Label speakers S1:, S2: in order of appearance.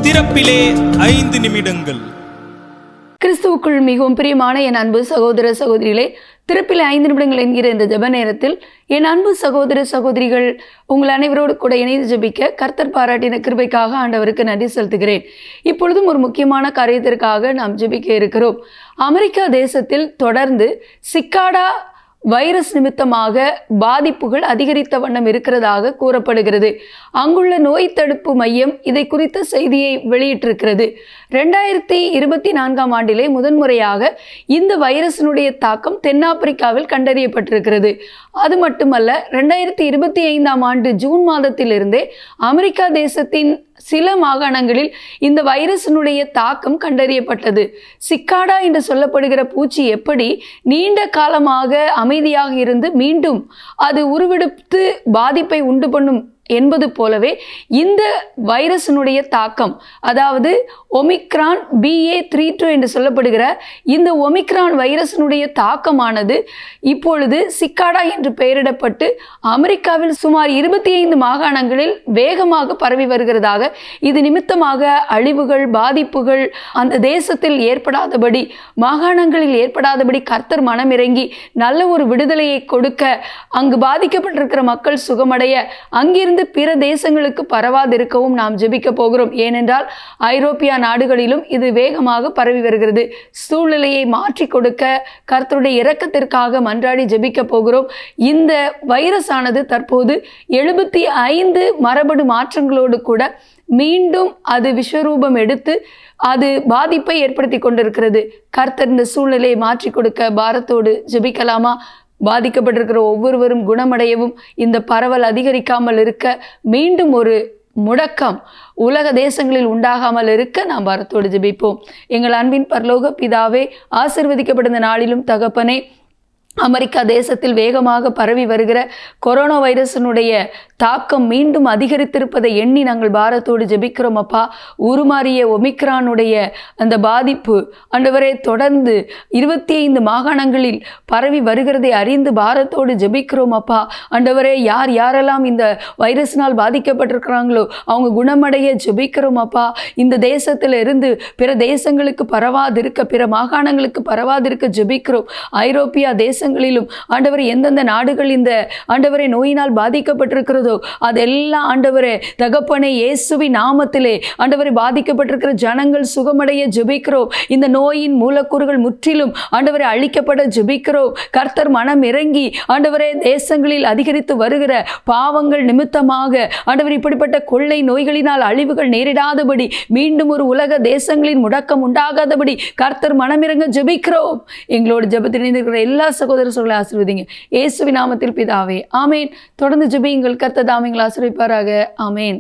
S1: திறப்பிலே 5 நிமிடங்கள்.
S2: கிறிஸ்துவுக்குள் மிகவும் பிரியமான என் அன்பு சகோதர சகோதரிகளே, திறப்பில் 5 நிமிடங்கள் என்கிற இந்த ஜெப நேரத்தில் என் அன்பு சகோதர சகோதரிகள் உங்கள் அனைவரோடு கூட இணைந்து ஜெபிக்க கர்த்தர் பாராட்டின கிருபைக்காக ஆண்டவருக்கு நன்றி செலுத்துகிறேன். இப்பொழுதும் ஒரு முக்கியமான காரியத்திற்காக நாம் ஜெபிக்க இருக்கிறோம். அமெரிக்கா தேசத்தில் தொடர்ந்து சிக்காடா வைரஸ் நிமித்தமாக பாதிப்புகள் அதிகரித்த வண்ணம் இருக்கிறதாக கூறப்படுகிறது. அங்குள்ள நோய் தடுப்பு மையம் இதை குறித்த செய்தியை வெளியிட்டிருக்கிறது. 2024 ஆண்டிலே முதன்முறையாக இந்த வைரஸினுடைய தாக்கம் தென்னாப்பிரிக்காவில் கண்டறியப்பட்டிருக்கிறது. அது மட்டுமல்ல, 2025 ஆண்டு ஜூன் மாதத்திலிருந்தே அமெரிக்கா தேசத்தின் சில மாகாணங்களில் இந்த வைரஸினுடைய தாக்கம் கண்டறியப்பட்டது. சிக்காடா என்று சொல்லப்படுகிற பூச்சி எப்படி நீண்ட காலமாக அமைதியாக இருந்து மீண்டும் அது உருவெடுத்து பாதிப்பை உண்டு பண்ணும் என்பது போலவே இந்த வைரஸினுடைய தாக்கம், அதாவது ஒமிக்ரான் BA.32 என்று சொல்லப்படுகிற இந்த ஒமிக்ரான் வைரஸினுடைய தாக்கமானது இப்பொழுது சிக்காடா என்று பெயரிடப்பட்டு அமெரிக்காவில் சுமார் 25 மாகாணங்களில் வேகமாக பரவி வருகிறதாக, இது நிமித்தமாக அழிவுகள் பாதிப்புகள் அந்த தேசத்தில் ஏற்படாதபடி, மாகாணங்களில் ஏற்படாதபடி கர்த்தர் மனமிறங்கி நல்ல ஒரு விடுதலையை கொடுக்க, அங்கு பாதிக்கப்பட்டிருக்கிற மக்கள் சுகமடைய, அங்கிருந்து பிற தேசங்களுக்கு பரவாதிருக்கவும் நாம் ஜெபிக்க போகிறோம். ஏனென்றால் ஐரோப்பிய நாடுகளிலும் இது வேகமாக பரவி வருகிறது. சூழ்நிலையை மாற்றி கொடுக்க கர்த்தருடைய இரக்கத்திற்காக மன்றாடி ஜெபிக்க போகிறோம். இந்த வைரஸ் ஆனது தற்போது 75 மரபணு மாற்றங்களோடு கூட மீண்டும் அது விஸ்வரூபம் எடுத்து அது பாதிப்பை ஏற்படுத்தி கொண்டிருக்கிறது. கர்த்தர் இந்த சூழ்நிலையை மாற்றி கொடுக்க பாரத்தோடு ஜெபிக்கலாமா? பாதிக்கப்பட்டிருக்கிற ஒவ்வொருவரும் குணமடையவும், இந்த பரவல் அதிகரிக்காமல் இருக்க, மீண்டும் ஒரு முடக்கம் உலக தேசங்களில் உண்டாகாமல் இருக்க நாம் பாரத்தோடு ஜெபிப்போம். எங்கள் அன்பின் பரலோக பிதாவே, ஆசீர்வதிக்கப்பட்ட நாளிலும் தகப்பனே, அமெரிக்கா தேசத்தில் வேகமாக பரவி வருகிற கொரோனா வைரஸினுடைய தாக்கம் மீண்டும் அதிகரித்திருப்பதை எண்ணி நாங்கள் பாரத்தோடு ஜெபிக்கிறோம் அப்பா. உருமாறிய ஒமிக்ரானுடைய அந்த பாதிப்பு ஆண்டவரே தொடர்ந்து 25 மாகாணங்களில் பரவி வருகிறதை அறிந்து பாரத்தோடு ஜெபிக்கிறோம் அப்பா. ஆண்டவரே, யார் யாரெல்லாம் இந்த வைரஸினால் பாதிக்கப்பட்டிருக்கிறாங்களோ அவங்க குணமடைய ஜெபிக்கிறோம் அப்பா. இந்த தேசத்தில் இருந்து பிற தேசங்களுக்கு பரவாதிருக்க, பிற மாகாணங்களுக்கு பரவாதிருக்க ஜெபிக்கிறோம். ஐரோப்பியா தேசங்களிலும் ஆண்டவரே, எந்தெந்த நாடுகள் இந்த ஆண்டவரே நோயினால் பாதிக்கப்பட்டிருக்கிறதோ அதெல்லாம் ஆண்டவரே தகப்பனே இயேசுவின் நாமத்திலே ஆண்டவரே பாதிக்கப்பட்டிருக்கிற ஜனங்கள் சுகமடைய ஜெபிக்கிறோம். இந்த நோயின் மூலக்கூறுகள் முற்றிலும் ஆண்டவரே அழிக்கப்பட ஜெபிக்கிறோம். கர்த்தர் மனம் இறங்கி ஆண்டவரே தேசங்களில் அதிகரித்து வருகிற பாவங்கள் நிமித்தமாக ஆண்டவர் இப்படிப்பட்ட கொள்ளை நோய்களினால் அழிவுகள் நேரிடாதபடி, மீண்டும் ஒரு உலக தேசங்களின் முடக்கம் உண்டாகாதபடி கர்த்தர் மனமிறங்க ஜெபிக்கிறோம். எங்களோடு ஜெபத்தில் இணைந்திருக்கிற எல்லா சகோதரர்களை ஆசீர்வதிங்க இயேசுவின் நாமத்தில் பிதாவே, ஆமேன். தொடர்ந்து ஜெபியுங்கள். கர்த்தர் தாமே உங்களை ஆசீர்வதிப்பாராக. ஆமேன்.